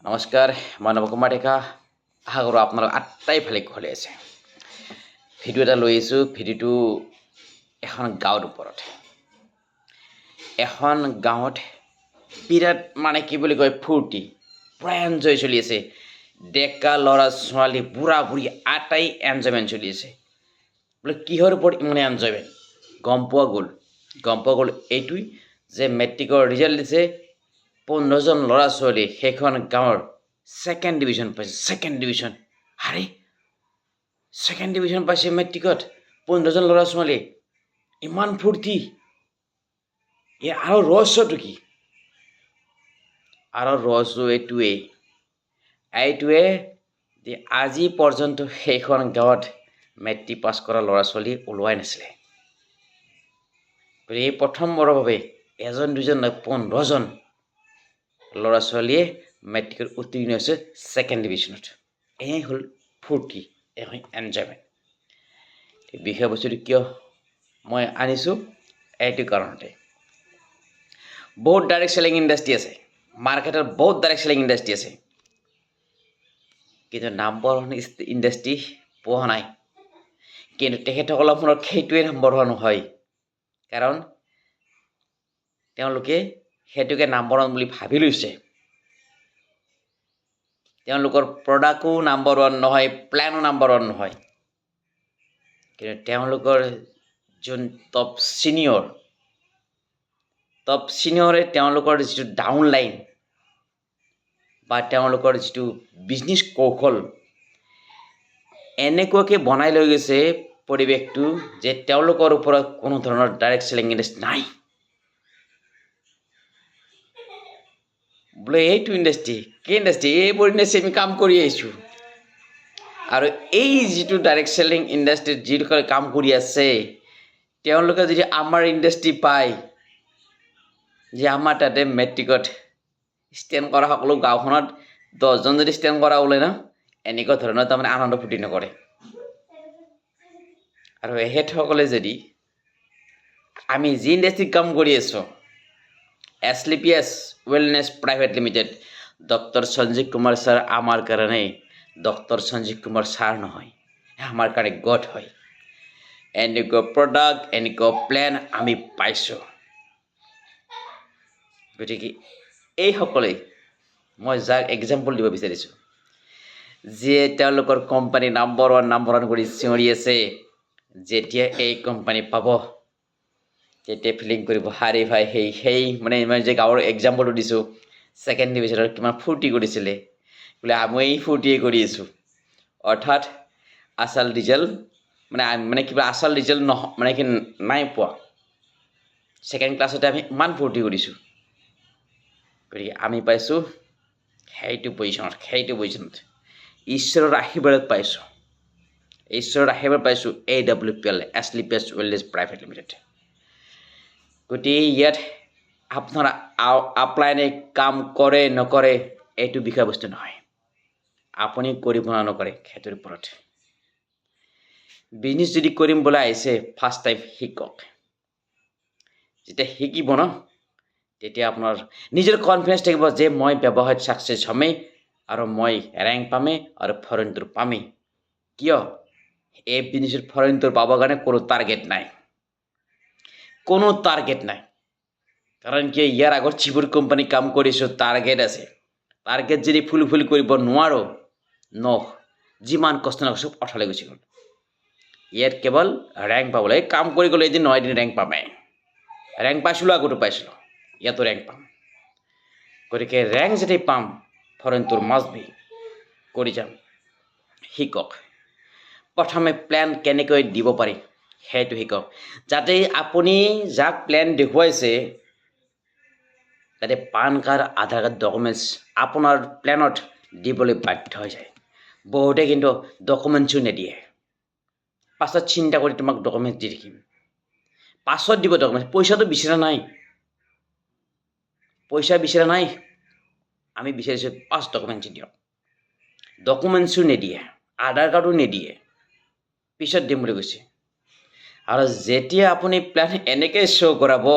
নমস্কাৰ মই নৱকুমাৰ ডেকা আশা কৰোঁ আপোনালোক আটাই ভালে কুশলে আছে ভিডিঅ' এটা লৈ আহিছোঁ ভিডিঅ'টো এখন গাঁৱৰ ওপৰত এখন গাঁৱত বিৰাট মানে কি বুলি কয় ফূৰ্তি পুৰা এনজয় চলি আছে ডেকা ল'ৰা ছোৱালী বুঢ়া বুঢ়ী আটাই এনজয়মেণ্ট চলি আছে বোলে কিহৰ ওপৰত ইমান এনজয়মেণ্ট গম পোৱা গ'ল এইটোই যে মেট্ৰিকৰ ৰিজাল্ট দিছে 15জন ল'ৰা ছোৱালী সেইখন গাঁৱৰ ছেকেণ্ড ডিভিজন পাইছে আৰে ছেকেণ্ড ডিভিজন পাইছে মেট্ৰিকত 15জন ল'ৰা ছোৱালী ইমান ফূৰ্তি আৰু ৰহস্যটো কি আৰু ৰহস্য এইটোৱে যে আজি পৰ্যন্ত সেইখন গাঁৱত মেট্ৰিক পাছ কৰা ল'ৰা ছোৱালী ওলোৱাই নাছিলে এই প্ৰথমবাৰৰ বাবে এজন দুজন 15জন ল'ৰা ছোৱালীয়ে মেট্ৰিকত উত্তীৰ্ণ হৈছে ছেকেণ্ড ডিভিজনত এয়াই হ'ল ফূৰ্তি এয়াই এনজয়মেণ্ট এই বিষয়বস্তুটো কিয় মই আনিছোঁ এইটো কাৰণতে বহুত ডাইৰেক্ট চেলিং ইণ্ডাষ্ট্ৰী আছে মাৰ্কেটত বহুত ডাইৰেক্ট চেলিং ইণ্ডাষ্ট্ৰী আছে কিন্তু নাম্বাৰ ওৱান ইণ্ডাষ্ট্ৰী পোৱা নাই কিন্তু তেখেতসকলৰ মনত সেইটোৱে নাম্বাৰ ওৱান নহয় কাৰণ তেওঁলোকে সেইটোকে নাম্বাৰ ওৱান বুলি ভাবি লৈছে তেওঁলোকৰ প্ৰডাক্টও নাম্বাৰ ওৱান নহয় প্লেনো নাম্বাৰ ওৱান নহয় কিন্তু তেওঁলোকৰ যোন টপ ছিনিয়ৰে তেওঁলোকৰ যিটো ডাউন লাইন বা তেওঁলোকৰ যিটো বিজনেছ কৌশল এনেকুৱাকৈ বনাই লৈ গৈছে পৰিৱেশটো যে তেওঁলোকৰ ওপৰত কোনো ধৰণৰ ডাইৰেক্ট চেলিং ইণ্ডাষ্ট্ৰী নাই বোলে এইটো ইণ্ডাষ্ট্ৰী কি ইণ্ডাষ্ট্ৰী এইবোৰ ইণ্ডাষ্ট্ৰী আমি কাম কৰি আহিছোঁ আৰু এই যিটো ডাইৰেক্ট চেলিং ইণ্ডাষ্ট্ৰীত যিসকলে কাম কৰি আছে তেওঁলোকে যদি আমাৰ ইণ্ডাষ্ট্ৰী পায় যে আমাৰ তাতে মেট্ৰিকত ষ্টেণ্ড কৰা সকলো গাঁওখনত 10জন যদি ষ্টেণ্ড কৰা ওলাই ন এনেকুৱা ধৰণৰ তাৰমানে আনন্দ ফূৰ্তি নকৰে আৰু এখেতসকলে যদি আমি যি ইণ্ডাষ্ট্ৰীত কাম কৰি আছোঁ SLPS wellness private limited doctor Sanjeev Kumar sir আমাৰ কাৰণে ডক্টৰ সঞ্জীৱ কুমাৰ ছাৰ নহয় আমাৰ কাৰণে গড হয় এনেকুৱা প্ৰডাক্ট এনেকুৱা প্লেন আমি পাইছোঁ গতিকে এইসকলে মই যাক এক্সাম্পল দিব বিচাৰিছোঁ যিয়ে তেওঁলোকৰ কোম্পানী নাম্বাৰ ওৱান কৰি চিঞৰি আছে যেতিয়া এই কোম্পানী পাব তেতিয়া ফিলিং কৰিব হাৰি ভাই সেই মানে মই যে গাঁৱৰ এক্সাম্পলটো দিছোঁ ছেকেণ্ড ডিভিজনত কিমান ফূৰ্তি কৰিছিলে বোলে আমি ফূৰ্তিয়ে কৰি আছোঁ অৰ্থাৎ আচল ৰিজাল্ট মানে কিবা আচল ৰিজাল্ট মানে কি নাই পোৱা ছেকেণ্ড ক্লাছতে আমি ইমান ফূৰ্তি কৰিছোঁ গতিকে আমি পাইছোঁ সেইটো পজিশ্যনত ঈশ্বৰৰ আশীৰ্বাদ পাইছোঁ AWPL SLPS wellness private limited গতিকে ইয়াত আপোনাৰ আপলাইনে কাম কৰে নকৰে এইটো বিষয়বস্তু নহয় আপুনি কৰিব না নকৰে সেইটোৰ ওপৰত বিজনেছ যদি কৰিম বুলি আহিছে ফাৰ্ষ্ট টাইম শিকক যেতিয়া শিকিব ন তেতিয়া আপোনাৰ নিজৰ কনফিডেন্স থাকিব যে মই ব্যৱসায়ত ছাকচেছ হ'মেই আৰু মই ৰেংক পামেই আৰু ফৰেন টুৰ পামেই কিয় এই বিজনেছত ফৰেন টুৰ পাবৰ কাৰণে কোনো টাৰ্গেট নাই কাৰণ কি ইয়াৰ আগত যিবোৰ কোম্পানী কাম কৰিছোঁ টাৰ্গেট আছে টাৰ্গেট যদি ফুলফিল কৰিব নোৱাৰোঁ যিমান কষ্ট নকৰোঁ চব অথলে গুচি গ'ল ইয়াত কেৱল ৰেংক পাবলৈ কাম কৰি গ'লে এদিন নহয় এদিন ৰেংক পামেই ৰেংক পাইছিলোঁ আগতো পাইছিলোঁ ইয়াতো ৰেংক পাম গতিকে ৰেংক যেতিয়া পাম ফৰেন টুৰ মাষ্ট বি কৰি যাম শিকক প্ৰথমে প্লেন কেনেকৈ দিব পাৰি সেইটো শিকক যাতে আপুনি যাক প্লেন দেখুৱাইছে তাতে পান কাৰ্ড আধাৰ কাৰ্ড ডকুমেণ্টছ আপোনাৰ প্লেনত দিবলৈ বাধ্য হৈ যায় বহুতে কিন্তু ডকুমেণ্টছো নিদিয়ে পাছত চিন্তা কৰি তোমাক ডকুমেণ্টছ দি থাকিম পাছত দিব ডকুমেণ্টছ পইচা বিচৰা নাই আমি বিচাৰিছোঁ পাছ ডকুমেণ্টছ দিয়ক ডকুমেণ্টছো নিদিয়ে আধাৰ কাৰ্ডো নিদিয়ে পিছত দিম বুলি কৈছে আৰু যেতিয়া আপুনি প্লেন এনেকৈ শ্ব' কৰাব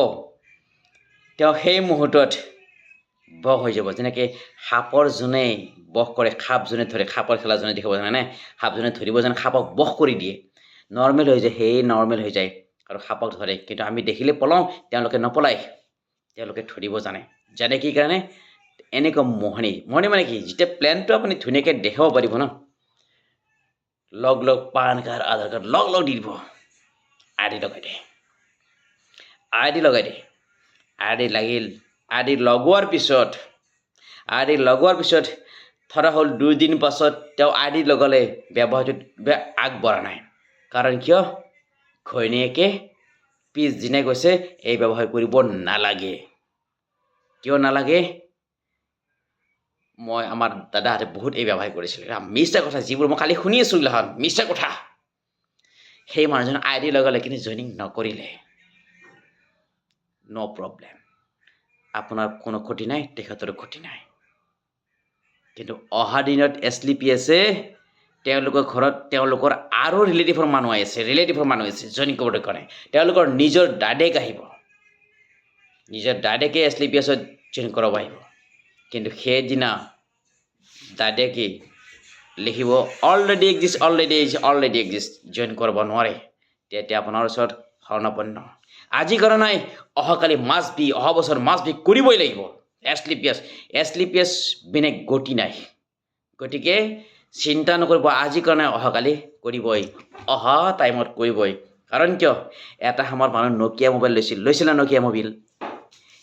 তেওঁ সেই মুহূৰ্তত বশ হৈ যাব যেনেকৈ সাপৰ যোনে বশ কৰে সাপ যোনে ধৰে সাপৰ খেলা যোনে দেখিব জানে সাপ যোনে ধৰিব জানে সাপক বশ কৰি দিয়ে নৰ্মেল হৈ যায় সেই নৰ্মেল হৈ যায় আৰু সাপক ধৰে কিন্তু আমি দেখিলে পলাওঁ তেওঁলোকে নপলায় তেওঁলোকে ধৰিব জানে কি কাৰণে এনেকুৱা মোহনী মানে কি যেতিয়া প্লেনটো আপুনি ধুনীয়াকৈ দেখাব পাৰিব ন লগ পান কাৰ্ড আধাৰ কাৰ্ড লগ দি দিব আইডি লগাই দিয়ে আইডি লগোৱাৰ পিছত ধৰা হ'ল 2 দিন পাছত তেওঁ আইডি লগালে ব্যৱহাৰটো আগবঢ়া নাই কাৰণ কিয় ঘৈণীয়েকে পিছদিনাই কৈছে এই ব্যৱহাৰ কৰিব নালাগে কিয় নালাগে মই আমাৰ দাদাহঁতে বহুত এই ব্যৱহাৰ কৰিছিল মিছা কথা যিবোৰ মই কালি শুনি আছোঁ এইগিলাখন মিছা কথা সেই মানুহজন আইডি লগালে কিন্তু জইনিং নকৰিলে ন' প্ৰব্লেম আপোনাৰ কোনো ক্ষতি নাই তেখেতৰো ক্ষতি নাই কিন্তু অহা দিনত SLPSে তেওঁলোকৰ ঘৰত তেওঁলোকৰ আৰু ৰিলেটিভৰ মানুহ আছে জইনিং কৰিবৰ কাৰণে তেওঁলোকৰ নিজৰ দাদেক আহিব নিজৰ দাদেকে SLPSত জইন কৰাব আহিব কিন্তু সেইদিনা দাদেকে লিখিব অলৰেডি এক্সিষ্ট জইন কৰিব নোৱাৰে তেতিয়া আপোনাৰ ওচৰত শৰণাপন্ন আজি কৰা নাই অহাকালি অহা বছৰ মাষ্ট বি কৰিবই লাগিব SLPS বিনে গতি নাই গতিকে চিন্তা নকৰিব আজি কৰা নাই অহাকালি কৰিবই অহা টাইমত কৰিবই কাৰণ কিয় এটা সময়ত মানুহ নকিয়া মোবাইল লৈছিল না নকিয়া মোবাইল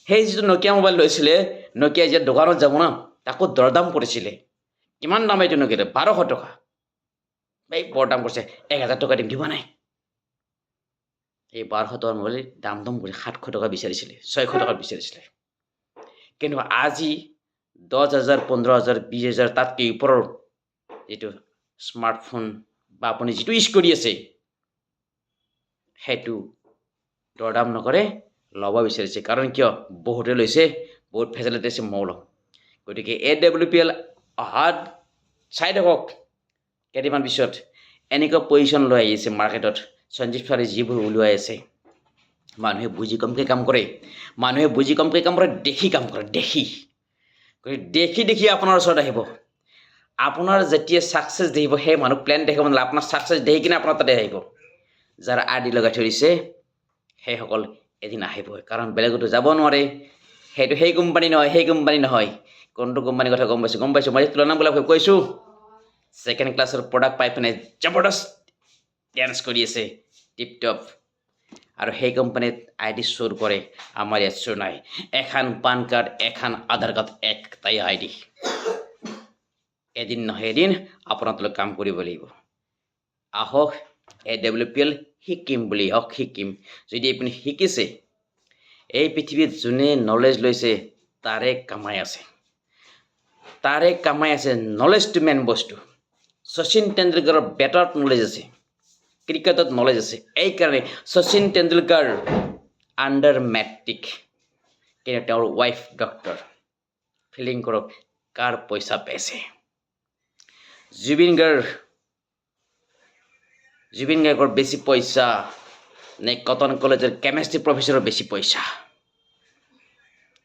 সেই যিটো নকিয়া মোবাইল লৈছিলে নকিয়া যে দোকানত যাব না তাকো দৰদাম কৰিছিলে কিমান দাম এইটো নকিয়া 1200 টকা এই বৰ দাম কৰিছে 1000 টকা দিম দিব নাই এই 1200 টকাৰ মোবাইল দাম কৰি 700 টকা বিচাৰিছিলে 600 টকা বিচাৰিছিলে কিন্তু আজি 10,000 15,000 20,000 তাতকৈ ওপৰৰ যিটো স্মাৰ্টফোন বা আপুনি যিটো ইউজ কৰি আছে সেইটো দৰদাম নকৰে ল'ব বিচাৰিছে কাৰণ কিয় বহুতে লৈছে বহুত ফেচিলিটি আছে মৌল গতিকে AWPL অহা চাই থাকক কেইদিনমান পিছত এনেকুৱা পজিশ্যন লৈ আহিছে মাৰ্কেটত সঞ্জীৱ ছাৰে যিবোৰ ওলোৱাই আছে মানুহে বুজি কমকৈ কাম কৰে দেখি কাম কৰে দেখি আপোনাৰ ওচৰত আহিব আপোনাৰ যেতিয়া ছাকচেছ দেখিব সেই মানুহ প্লেন দেখিব নালাগে আপোনাৰ ছাকচেছ দেখি কিনে আপোনাৰ তাতে আহিব যাৰ আইডি লগাই থৈ দিছে সেইসকল এদিন আহিবই কাৰণ বেলেগতো যাব নোৱাৰে সেইটো সেই কোম্পানী নহয় কোনটো কোম্পানীৰ কথা গম পাইছোঁ মই তুলনামূলক কৈছোঁ ছেকেণ্ড ক্লাছৰ প্ৰডাক্ট পাই পিনে জবৰদস্ত ডেন্স কৰি আছে টিপটপ আৰু সেই কোম্পানীত আইডি চোৰ কৰে আমাৰ ইয়াত চোৰ নাই এখন পান কাৰ্ড এখন আধাৰ কাৰ্ড একটাই আইডি এদিন নহয় এদিন আপোনালোকে কাম কৰিব লাগিব আহক AWPL শিকিম যদি আপুনি শিকিছে এই পৃথিৱীত যোনে নলেজ লৈছে তাৰে কামাই আছে নলেজটো মেইন বস্তু শচীন তেণ্ডুলকাৰৰ বেটত নলেজ আছে ক্ৰিকেটত নলেজ আছে এইকাৰণে শচীন তেণ্ডুলকাৰ আণ্ডাৰ মেট্ৰিক কিন্তু তেওঁৰ ৱাইফ ডক্টৰ ফিলিং কৰক কাৰ পইচা পাইছে জুবিন গাৰ্গৰ বেছি পইচা নে কটন কলেজৰ কেমেষ্ট্ৰি প্ৰফেচৰৰ বেছি পইচা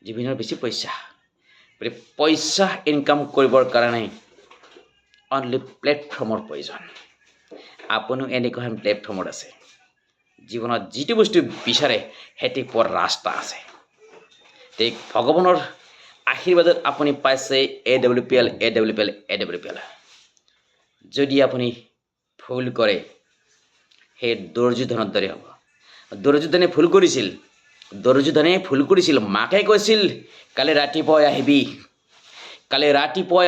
জুবিনৰ বেছি পইচা ইনকাম কৰিবৰ কাৰণে অনলি প্লেটফৰ্মৰ প্ৰয়োজন আপুনিও এনেকুৱা এখন প্লেটফৰ্মত আছে জীৱনত যিটো বস্তু বিচাৰে সেইটো পোৱাৰ ৰাস্তা আছে ভগৱানৰ আশীৰ্বাদত আপুনি পাইছে AWPL যদি আপুনি ভুল কৰে সেই দুৰ্যোধনৰ দৰে হ'ব দুৰ্যোধনে ভুল কৰিছিল মাকে কৈছিল কালি ৰাতিপুৱাই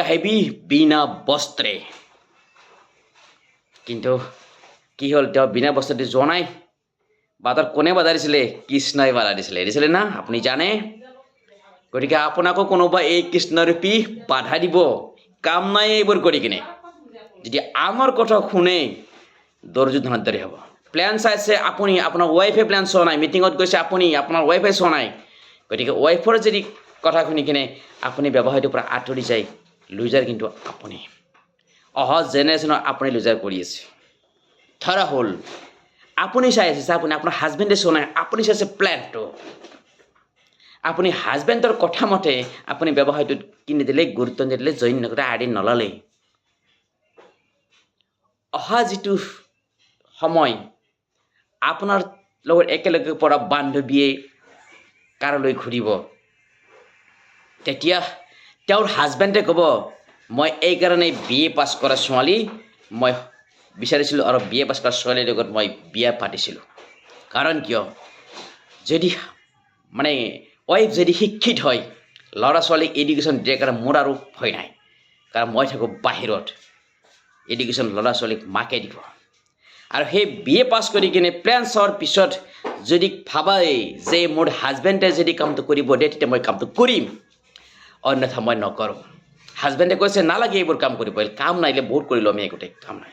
আহিবি বিনা বস্ত্ৰে কিন্তু কি হ'ল তেওঁ বিনা বস্ত্ৰতে যোৱা নাই বাটত কোনে বাধা দিছিলে কৃষ্ণই বাধা দিছিলে না আপুনি জানে গতিকে আপোনাকো কোনোবা এই কৃষ্ণৰূপী বাধা দিব কাম নাই এইবোৰ কৰি কিনে যদি আমাৰ কথা শুনে দুৰ্যোধনৰ দৰে হ'ব প্লেন চাইছে আপুনি আপোনাৰ ৱাইফে প্লেন চোৱা নাই মিটিঙত গৈছে আপুনি আপোনাৰ ৱাইফে চোৱা নাই গতিকে ৱাইফৰ যদি কথা শুনি কিনে আপুনি ব্যৱসায়টোৰ পৰা আঁতৰি যায় লুজাৰ কিন্তু আপুনি অহা জেনেৰেশ্যনৰ আপুনি লুজাৰ কৰি আছে ধৰা হ'ল আপুনি চাই আছে আপুনি আপোনাৰ হাজবেণ্ডে চোৱা নাই আপুনি চাইছে প্লেনটো আপুনি হাজবেণ্ডৰ কথা মতে আপুনি ব্যৱসায়টোত কি নিদিলে গুৰুত্ব নিদিলে জইন নকৰে আইডি নল'লে অহা যিটো সময় আপোনাৰ লগত একেলগে পৰা বান্ধৱীয়ে কাৰলৈ ঘূৰিব তেতিয়া তেওঁৰ হাজবেণ্ডে ক'ব মই এইকাৰণে BA পাছ কৰা ছোৱালী মই বিচাৰিছিলোঁ আৰু BA পাছ কৰা ছোৱালীৰ লগত মই বিয়া পাতিছিলোঁ কাৰণ কিয় যদি মানে ৱাইফ যদি শিক্ষিত হয় ল'ৰা ছোৱালীক এডুকেশ্যন দিয়ে কাৰণে মোৰ আৰু ভয় নাই কাৰণ মই থাকোঁ বাহিৰত এডুকেশ্যন ল'ৰা ছোৱালীক মাকে দিব আৰু সেই BA পাছ কৰি কিনে প্লেন চোৱাৰ পিছত যদি ভাবাই যে মোৰ হাজবেণ্ডে যদি কামটো কৰিব দিয়ে তেতিয়া মই কামটো কৰিম অন্যথা মই নকৰোঁ হাজবেণ্ডে কৈছে নালাগে এইবোৰ কাম কৰিব কাম নাইলে বহুত কৰিলোঁ আমি একোতে কাম নাই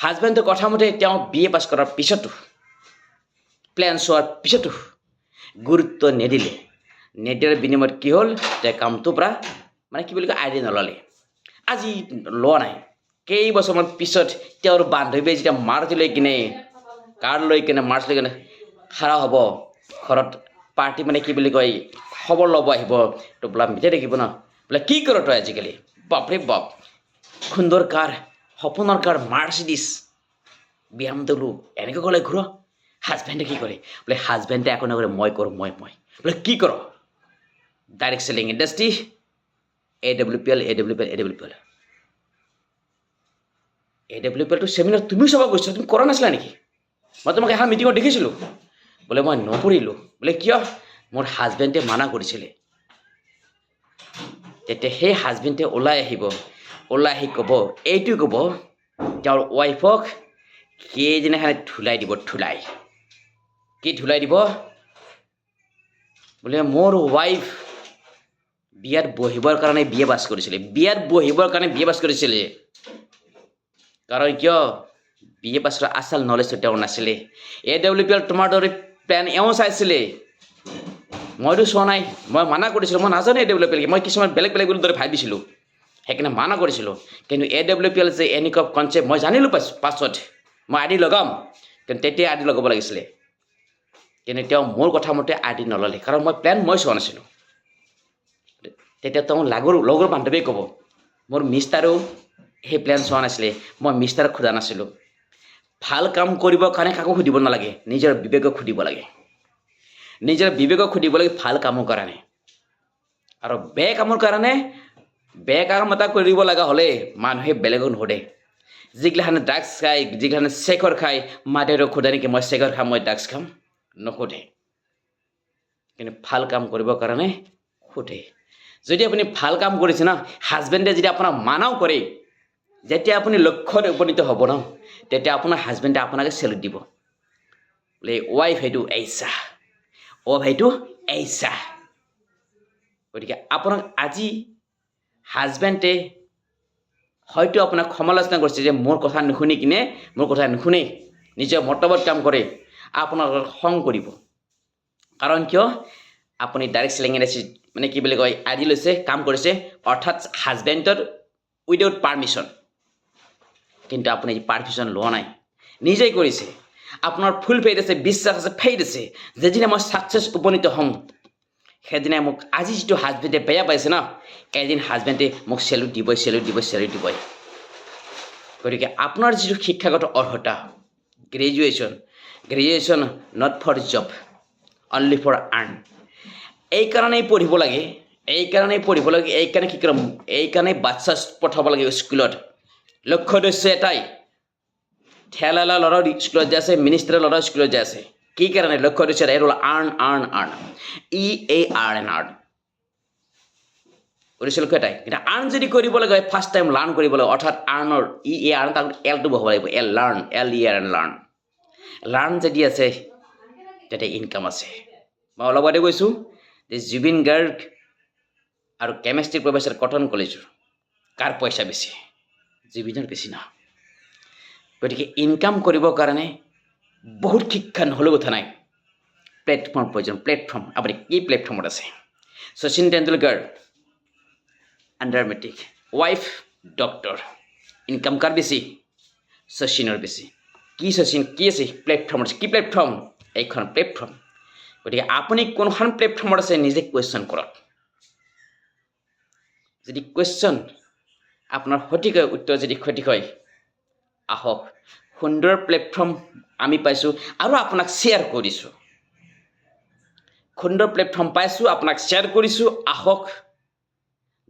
হাজবেণ্ডৰ কথা মতে তেওঁ BA পাছ কৰাৰ পিছতো প্লেন চোৱাৰ পিছতো গুৰুত্ব নিদিয়াৰ বিনিময়ত কি হ'ল যে কামটোৰ পৰা মানে কি বুলি কয় আইডি নল'লে আজি লোৱা নাই কেইবছৰমান পিছত তেওঁৰ বান্ধৱীয়ে যেতিয়া মাৰ্চ লৈ কিনে কাৰ্ড লৈ কিনে মাৰ্চ লৈ কিনে খাৰা হ'ব ঘৰত পাৰ্টি মানে কি বুলি কয় খবৰ ল'ব আহিব তো বোলা মিঠাই থাকিব ন বোলে কি কৰ তই আজিকালি বাপৰে বাপ সুন্দৰ কাৰ সপোনৰ কাৰ মাৰ্চিডিছ বিয়ামদলো এনেকৈ ক'লে ঘূৰ হাজবেণ্ডে কি কৰে বোলে হাজবেণ্ডে একো নকৰে মই কৰোঁ মই বোলে কি কৰ ডাইৰেক্ট চেলিং ইণ্ডাষ্ট্ৰী AWPL AWPLটো চেমিনাৰ তুমিও চাব গৈছা তুমি কৰা নাছিলা নেকি মই তোমাক এখন মিটিঙত দেখিছিলোঁ বোলে মই নপঢ়িলোঁ বোলে কিয় মোৰ হাজবেণ্ডে মানা কৰিছিলে তেতিয়া সেই হাজবেণ্ডে ওলাই আহি ক'ব এইটো ক'ব তেওঁৰ ৱাইফক সেইদিনাখনে ধুলাই দিব কি ধুলাই দিব বোলে মোৰ ৱাইফ বিয়াত বহিবৰ কাৰণে BA পাছ কৰিছিলে কাৰণ কিয় BA পাছ কৰা আচল নলেজটো তেওঁৰ নাছিলে AWPL তোমাৰ দৰে প্লেন এওঁ চাইছিলে মইতো চোৱা নাই মই মানা কৰিছিলোঁ মই নাজানো AWPL মই কিছুমান বেলেগ বুলি দৰে ভাবিছিলোঁ সেইকাৰণে মানা কৰিছিলোঁ কিন্তু AWPL যে এনেকুৱা কনচেপ্ট মই জানিলোঁ পাছত মই আইডি লগাম কিন্তু তেতিয়া আইডি লগাব লাগিছিলে কিন্তু তেওঁ মোৰ কথা মতে আইডি নল'লে কাৰণ মই চোৱা নাছিলোঁ তেতিয়া তেওঁ লগৰ বান্ধৱীয়ে ক'ব মোৰ মিষ্টাৰো সেই প্লেন চোৱা নাছিলে মই মিষ্টাৰক সোধা নাছিলোঁ ভাল কাম কৰিবৰ কাৰণে কাকো সুধিব নালাগে নিজৰ বিবেকক সুধিব লাগে ভাল কামৰ কাৰণে আৰু বেয়া কাম এটা কৰিব লগা হ'লে মানুহে বেলেগক নুসুধে যিগিলাখানে ড্ৰাগছ খায় যিগিলাখানে চেকৰ খায় মা দেউতাক সোধে নেকি মই চেকৰ খাম মই ড্ৰাগছ খাম নুসুধে কিন্তু ভাল কাম কৰিবৰ কাৰণে সোধে যদি আপুনি ভাল কাম কৰিছে না হাজবেণ্ডে যদি আপোনাক মানাও কৰে যেতিয়া আপুনি লক্ষ্যত উপনীত হ'ব ন তেতিয়া আপোনাৰ হাজবেণ্ডে আপোনাকে চেলুট দিব বোলে ৱাইফ সেইটো এইছা ভাইটো এইছা গতিকে আপোনাক আজি হাজবেণ্ডে হয়তো আপোনাক সমালোচনা কৰিছে যে মোৰ কথা নুশুনে নিজৰ মতলবত কাম কৰে আপোনাৰ খং কৰিব কাৰণ কিয় আপুনি ডাইৰেক্ট চেলিং ইণ্ডাষ্ট্ৰীত মানে কি বুলি কয় আইডি লৈছে কাম কৰিছে অৰ্থাৎ হাজবেণ্ডৰ উইদাউট পাৰ্মিশ্যন কিন্তু আপুনি পাৰ্মিশ্যন লোৱা নাই নিজেই কৰিছে আপোনাৰ ফুল ফেইথ আছে বিশ্বাস আছে ফেইথ আছে যেদিনা মই ছাকচেছ উপনীত হ'ম সেইদিনাই মোক আজি যিটো হাজবেণ্ডে বেয়া পাইছে ন এদিন হাজবেণ্ডে মোক চেলুট দিবই গতিকে আপোনাৰ যিটো শিক্ষাগত অৰ্হতা graduation not for job only for earn এইকাৰণেই পঢ়িব লাগে এইকাৰণে কি কৰিম এইকাৰণে বাচ্চা পঠাব লাগে স্কুলত লক্ষ্য উদ্দেশ্য এটাই ঠেলা ল'ৰা স্কুলত যে আছে মিনিষ্টাৰৰ ল'ৰা স্কুলত যে আছে কি কাৰণে লক্ষ্য উদ্দেশ্য এটাই হ'ল আৰ্ণ EARN উদ্দেশ্য লক্ষ্য এটাই কিন্তু আৰ্ণ যদি কৰিব লাগে ফাৰ্ষ্ট টাইম লাৰ্ণ কৰিব লাগে অৰ্থাৎ আৰ্ণৰ EARN তাক এলটো বহাব লাগিব লাৰ্ণ যদি আছে তেতিয়া ইনকাম আছে মই অলপ আগতে কৈছোঁ যে জুবিন গাৰ্গ আৰু কেমেষ্ট্ৰি প্ৰফেচাৰ কটন কলেজৰ কাৰ পইচা বেছি জুবিনৰ বেছি না গতিকে ইনকাম কৰিবৰ কাৰণে বহুত শিক্ষা নহ'লেও কথা নাই প্লেটফৰ্ম প্ৰয়োজন আপুনি কি প্লেটফৰ্মত আছে Sachin Tendulkar under matric wife doctor income কাৰ বেছি শচীনৰ বেছি কি শচীন কি আছে প্লেটফৰ্মত কি প্লেটফৰ্ম এইখন প্লেটফৰ্ম গতিকে আপুনি কোনখন প্লেটফৰ্মত আছে নিজে কুৱেশ্যন কৰক যদি কুৱেশ্যন আপোনাৰ সঠিক হয় উত্তৰ যদি সঠিক হয় আহক সুন্দৰ প্লেটফৰ্ম আমি পাইছোঁ আৰু আপোনাক শ্বেয়াৰ কৰিছোঁ সুন্দৰ প্লেটফৰ্ম পাইছোঁ আপোনাক শ্বেয়াৰ কৰিছোঁ আহক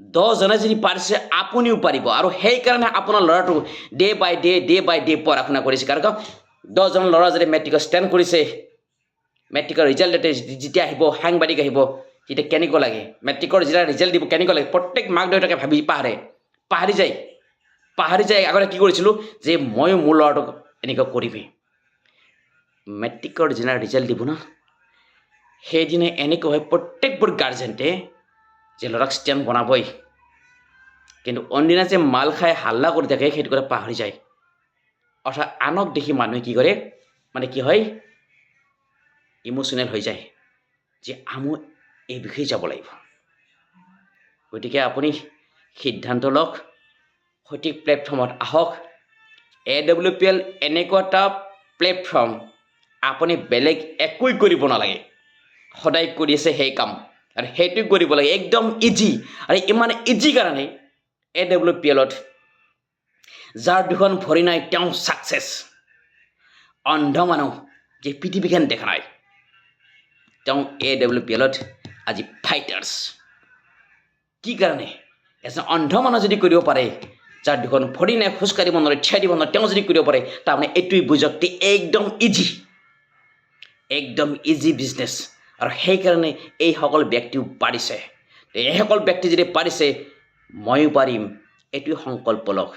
10 জনে যদি পাৰিছে আপুনিও পাৰিব আৰু সেইকাৰণে আপোনাৰ ল'ৰাটো ডে বাই ডে পঢ়া শুনা কৰিছে কাৰণ 10 জন ল'ৰা যদি মেট্ৰিকৰ ষ্টেণ্ড কৰিছে মেট্ৰিকৰ ৰিজাল্ট যেতিয়া আহিব সাংবাদিক আহিব তেতিয়া কেনেকুৱা লাগে মেট্ৰিকৰ যেতিয়া ৰিজাল্ট দিব কেনেকুৱা লাগে প্ৰত্যেক মাক দেউতাকে ভাবি পাহৰি যায় আগতে কি কৰিছিলোঁ যে ময়ো মোৰ ল'ৰাটোক এনেকুৱা কৰিবি মেট্ৰিকৰ যেতিয়া ৰিজাল্ট দিব না সেইদিনে এনেকুৱা হয় প্ৰত্যেকবোৰ গাৰ্জেণ্টে যে ল'ৰাক ষ্টেণ্ড বনাবই কিন্তু অন্যদিনা যে মাল খাই হাল্লা কৰি থাকে সেইটো কথা পাহৰি যায় অৰ্থাৎ আনক দেখি মানুহে কি কৰে মানে কি হয় ইমোশ্যনেল হৈ যায় যে আমি এই বিষয়ে যাব লাগিব গতিকে আপুনি সিদ্ধান্ত লওক সঠিক প্লেটফৰ্মত আহক AWPL এনেকুৱা এটা প্লেটফৰ্ম আপুনি বেলেগ একোই কৰিব নালাগে সদায় কৰি আছে সেই কাম আৰু সেইটো কৰিব লাগে একদম ইজি আৰু ইমান ইজি কাৰণে AWPLত যাৰ দুখন ভৰি নাই তেওঁ ছাকচেছ অন্ধ মানুহ যে পৃথিৱীখন দেখা নাই তেওঁ AWPLত আজি ফাইটাৰ্ছ কি কাৰণে এজন অন্ধ মানুহ যদি কৰিব পাৰে যাৰ দুখন ভৰি নাই খোজকাঢ়িব নোৱাৰে থিয় দিব নোৱাৰে তেওঁ যদি কৰিব পাৰে তাৰমানে এইটোৱেই বুজক একদম ইজি বিজনেছ আৰু সেইকাৰণে এই সকল ব্যক্তিও পাৰিছে এইসকল ব্যক্তি যদি পাৰিছে ময়ো পাৰিম এইটোৱে সংকল্প লওক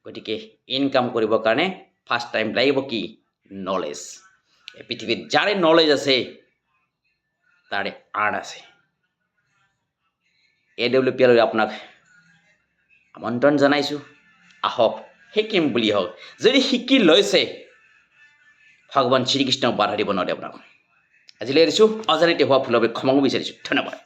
গতিকে ইনকাম কৰিবৰ কাৰণে ফাৰ্ষ্ট টাইম লাগিব কি নলেজ এই পৃথিৱীত যাৰে নলেজ আছে তাৰে আৰ্ণ আছে AWPL আপোনাক আমন্ত্ৰণ জনাইছোঁ আহক শিকিম বুলি হওক যদি শিকি লৈছে ভগৱান শ্ৰীকৃষ্ণক বাধা দিব নোৱাৰে আপোনাক আজিলৈ এৰিছোঁ অজানিতে হোৱা ভুলৰ বাবে ক্ষমা বিচাৰিছোঁ ধন্যবাদ